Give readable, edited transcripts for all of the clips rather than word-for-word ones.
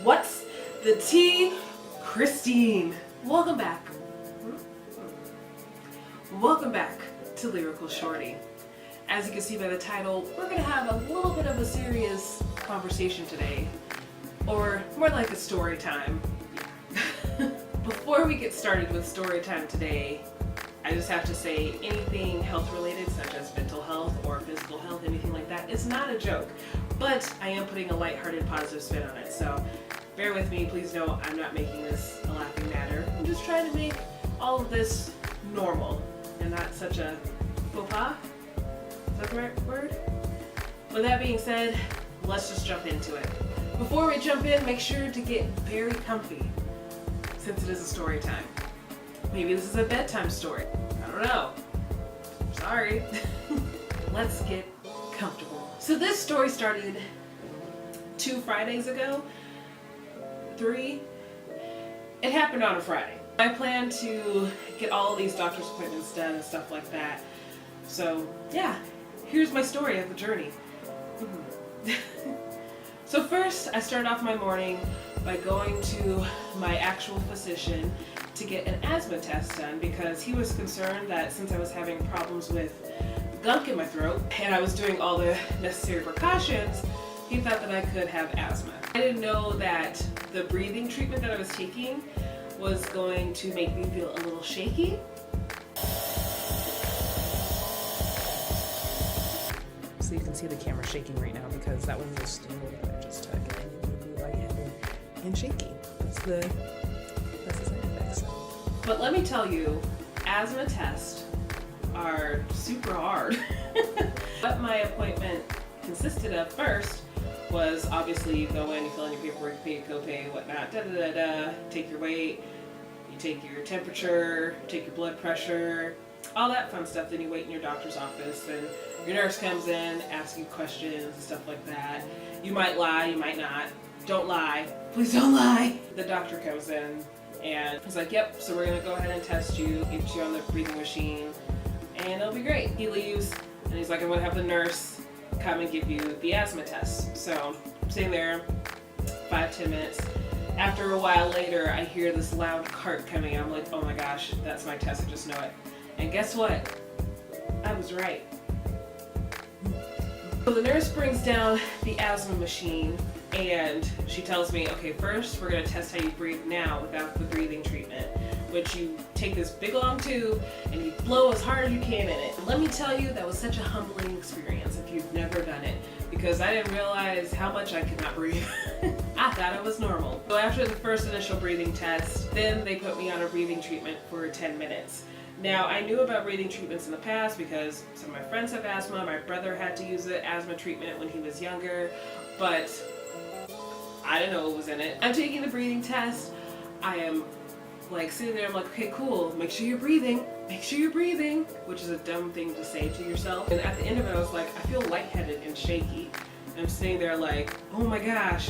What's the tea, Christine? Welcome back. Welcome back to Lyrical Shorty. As you can see by the title, we're going to have a little bit of a serious conversation today, or more like a story time. Before we get started with story time today, I just have to say anything health related, such as mental health or physical health, anything like that, is not a joke. But I am putting a lighthearted, positive spin on it. So bear with me. Please know I'm not making this a laughing matter. I'm just trying to make all of this normal and not such a faux pas. Is that the right word? With that being said, let's just jump into it. Before we jump in, make sure to get very comfy, since it is a story time. Maybe this is a bedtime story. I don't know. Sorry. Let's get comfortable. So this story started 2 Fridays ago. 3. It happened on a Friday. I plan to get all of these doctor's appointments done and stuff like that. So yeah, here's my story of the journey. So first, I started off my morning by going to my actual physician to get an asthma test done, because he was concerned that since I was having problems with gunk in my throat and I was doing all the necessary precautions, he thought that I could have asthma. I didn't know that the breathing treatment that I was taking was going to make me feel a little shaky. So you can see the camera shaking right now because that was the stool that I just took, and it would be lightheaded and shaky. That's the side effects. But let me tell you, asthma tests are super hard. What my appointment consisted of first was obviously you go in, you fill in your paperwork, you pay your copay, whatnot, take your weight, you take your temperature, take your blood pressure, all that fun stuff. Then you wait in your doctor's office, and your nurse comes in, asks you questions and stuff like that. You might lie, you might not. Don't lie. Please don't lie. The doctor comes in and he's like, yep, so we're going to go ahead and test you, get you on the breathing machine, and it'll be great. He leaves and he's like, I'm going to have the nurse come and give you the asthma test. So I'm sitting there 5-10 minutes. After a while later, I hear this loud cart coming. I'm like, oh my gosh, that's my test. I just know it. And guess what? I was right. So the nurse brings down the asthma machine and she tells me, okay, first we're going to test how you breathe now without the breathing treatment, which you take this big long tube and you blow as hard as you can in it. And let me tell you, that was such a humbling experience if you've never done it, because I didn't realize how much I could not breathe. I thought it was normal. So after the first initial breathing test, then they put me on a breathing treatment for 10 minutes. Now, I knew about breathing treatments in the past because some of my friends have asthma. My brother had to use the asthma treatment when he was younger, but I didn't know what was in it. I'm taking the breathing test. I am like sitting there, I'm like, okay, cool, make sure you're breathing, which is a dumb thing to say to yourself. And at the end of it, I was like, I feel lightheaded and shaky. And I'm sitting there like, oh my gosh,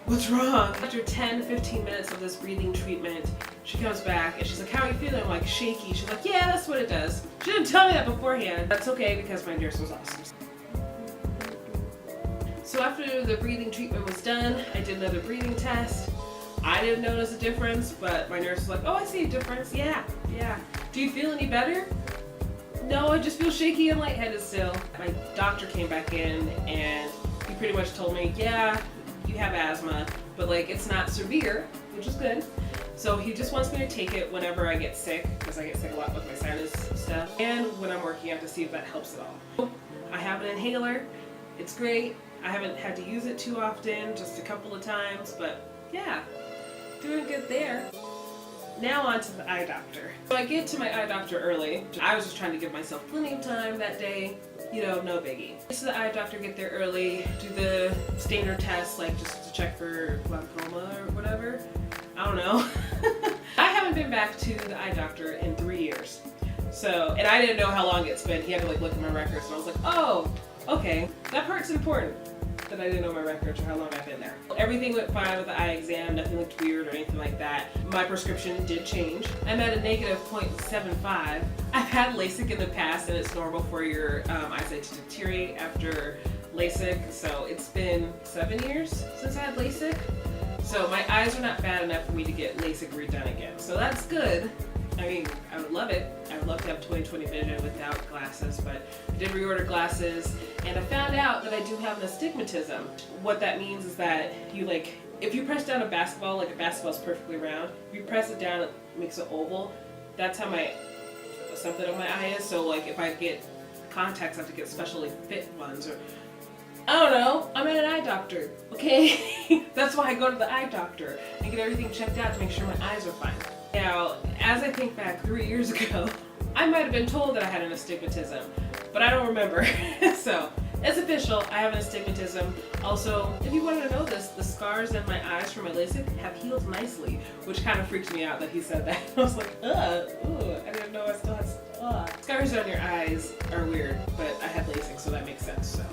what's wrong? After 10-15 minutes of this breathing treatment, she comes back and she's like, how are you feeling? I'm like, shaky. She's like, yeah, that's what it does. She didn't tell me that beforehand. That's okay, because my nurse was awesome. So after the breathing treatment was done, I did another breathing test. I didn't notice a difference, but my nurse was like, oh, I see a difference. Yeah. Do you feel any better? No, I just feel shaky and lightheaded still. My doctor came back in and he pretty much told me, yeah, you have asthma, but like it's not severe, which is good. So he just wants me to take it whenever I get sick, because I get sick a lot with my sinus stuff, and when I'm working out, to see if that helps at all. I have an inhaler. It's great. I haven't had to use it too often, just a couple of times, but yeah, doing good there. Now on to the eye doctor. So I get to my eye doctor early. I was just trying to give myself plenty of time that day. You know, no biggie. So the eye doctor, get there early, do the standard tests, like just to check for glaucoma or whatever. I don't know. I haven't been back to the eye doctor in 3 years. So, and I didn't know how long it's been. He had to like look at my records, and I was like, oh, okay, that part's important. That I didn't know my records or how long I've been there. Everything went fine with the eye exam, nothing looked weird or anything like that. My prescription did change. I'm at a negative 0.75. I've had LASIK in the past, and it's normal for your eyesight to deteriorate after LASIK, so it's been 7 years since I had LASIK. So my eyes are not bad enough for me to get LASIK redone again. So that's good. I mean, I would love it. I would love to have 20/20 vision without glasses, but I did reorder glasses, and I found out that I do have an astigmatism. What that means is that you like, if you press down a basketball, like a basketball's perfectly round, if you press it down, it makes an oval. That's how something on my eye is. So like if I get contacts, I have to get specially fit ones, or I don't know, I'm at an eye doctor, okay? That's why I go to the eye doctor and get everything checked out to make sure my eyes are fine. Now, as I think back 3 years ago, I might have been told that I had an astigmatism, but I don't remember. So, it's official, I have an astigmatism. Also, if you wanted to know this, the scars in my eyes from my LASIK have healed nicely, which kind of freaked me out that he said that. I was like, ooh, I didn't know I still had scars on your eyes are weird, but I had LASIK, so that makes sense, so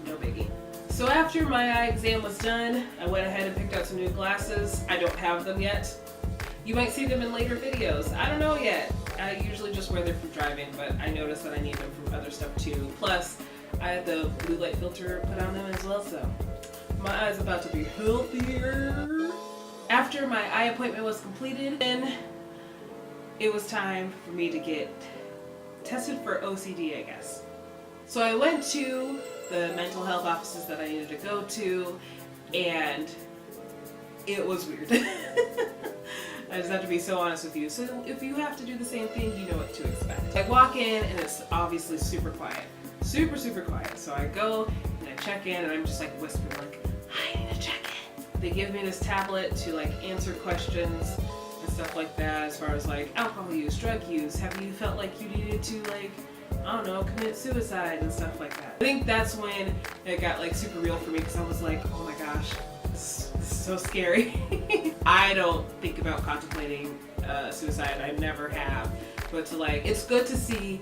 no biggie. So after my eye exam was done, I went ahead and picked out some new glasses. I don't have them yet. You might see them in later videos. I don't know yet. I usually just wear them for driving, but I noticed that I need them from other stuff too. Plus, I had the blue light filter put on them as well, so my eye's about to be healthier. After my eye appointment was completed, then it was time for me to get tested for OCD, I guess. So I went to the mental health offices that I needed to go to, and it was weird. I just have to be so honest with you. So if you have to do the same thing, you know what to expect. I walk in and it's obviously super quiet. Super, super quiet. So I go and I check in and I'm just like whispering like, I need to check in. They give me this tablet to like answer questions and stuff like that, as far as like alcohol use, drug use. Have you felt like you needed to like, I don't know, commit suicide and stuff like that. I think that's when it got like super real for me, because I was like, oh my gosh, this is so scary. I don't think about contemplating suicide. I never have. But to like, it's good to see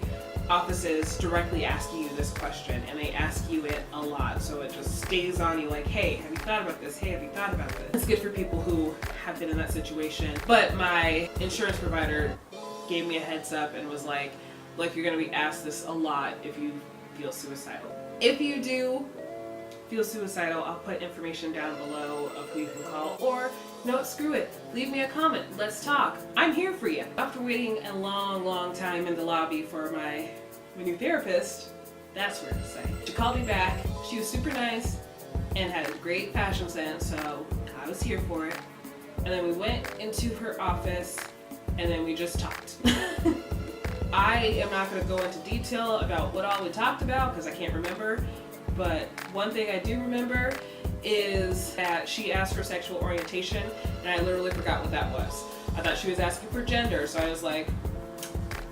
offices directly asking you this question, and they ask you it a lot, so it just stays on you like, hey, have you thought about this? Hey, have you thought about this? It's good for people who have been in that situation. But my insurance provider gave me a heads up and was like, look, you're gonna be asked this a lot if you feel suicidal. If you do feel suicidal, I'll put information down below of who you can call, or no, screw it, leave me a comment, let's talk. I'm here for you. After waiting a long, long time in the lobby for my new therapist, that's weird to say, she called me back. She was super nice and had a great fashion sense, so I was here for it. And then we went into her office and then we just talked. I am not going to go into detail about what all we talked about because I can't remember, but one thing I do remember is that she asked for sexual orientation, and I literally forgot what that was. I thought she was asking for gender, so I was like,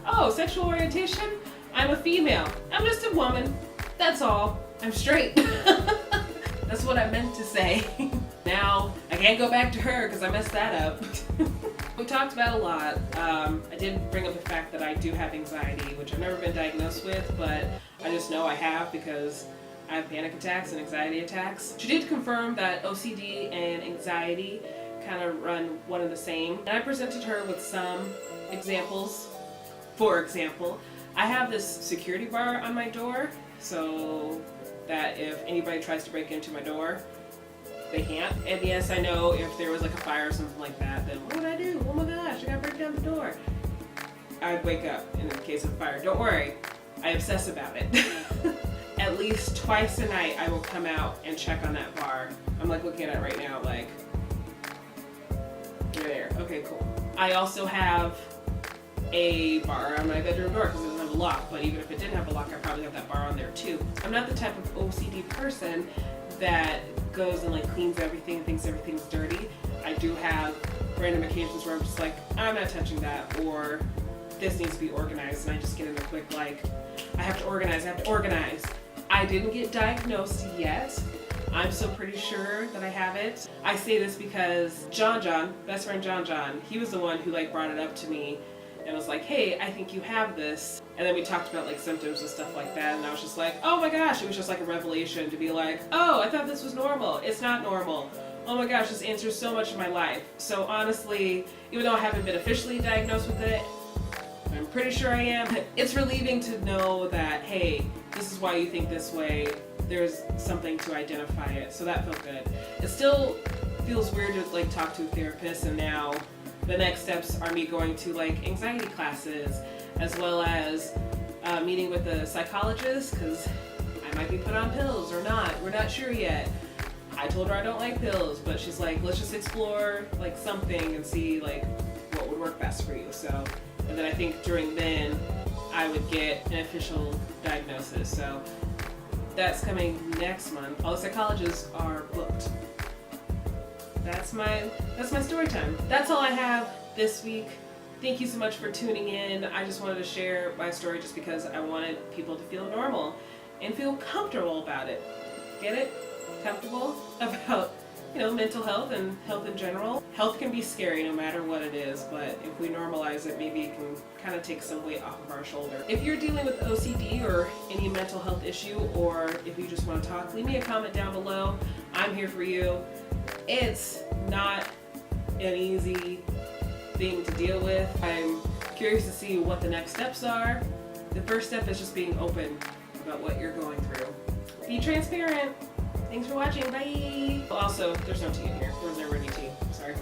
oh, sexual orientation? I'm a female. I'm just a woman. That's all. I'm straight. That's what I meant to say. Now, I can't go back to her because I messed that up. We talked about a lot. I did bring up the fact that I do have anxiety, which I've never been diagnosed with, but I just know I have because I have panic attacks and anxiety attacks. She did confirm that OCD and anxiety kind of run one and the same. And I presented her with some examples. For example, I have this security bar on my door so that if anybody tries to break into my door, they can't. And yes, I know if there was like a fire or something like that, then what would I do? Oh my gosh, I gotta break down the door. I'd wake up in the case of fire. Don't worry, I obsess about it. At least twice a night I will come out and check on that bar. I'm like looking at it right now, like, you're there. Okay, cool. I also have a bar on my bedroom door because it doesn't have a lock, but even if it didn't have a lock, I probably have that bar on there too. I'm not the type of OCD person that goes and like cleans everything and thinks everything's dirty. I do have random occasions where I'm just like, I'm not touching that, or this needs to be organized, and I just get in a quick like, I have to organize. I didn't get diagnosed yet. I'm still pretty sure that I have it. I say this because John, best friend John, he was the one who like brought it up to me and was like, hey, I think you have this. And then we talked about like symptoms and stuff like that, and I was just like, oh my gosh, it was just like a revelation to be like, oh, I thought this was normal. It's not normal. Oh my gosh, this answers so much of my life. So honestly, even though I haven't been officially diagnosed with it, I'm pretty sure I am. It's relieving to know that, hey, this is why you think this way. There's something to identify it. So that felt good. It's still feels weird to like talk to a therapist, and now the next steps are me going to like anxiety classes, as well as meeting with a psychologist, because I might be put on pills or not. We're not sure yet. I told her I don't like pills, but she's like, let's just explore like something and see like what would work best for you. So, and then I think during then I would get an official diagnosis. So that's coming next month. All the psychologists are booked. That's my story time. That's all I have this week. Thank you so much for tuning in. I just wanted to share my story just because I wanted people to feel normal and feel comfortable about it. Get it? Comfortable about, mental health and health in general. Health can be scary no matter what it is, but if we normalize it, maybe it can kind of take some weight off of our shoulder. If you're dealing with OCD or any mental health issue, or if you just want to talk, leave me a comment down below. I'm here for you. It's not an easy thing to deal with. I'm curious to see what the next steps are. The first step is just being open about what you're going through. Be transparent. Thanks for watching. Bye. Also, there's no tea in here. There was never any tea. Sorry.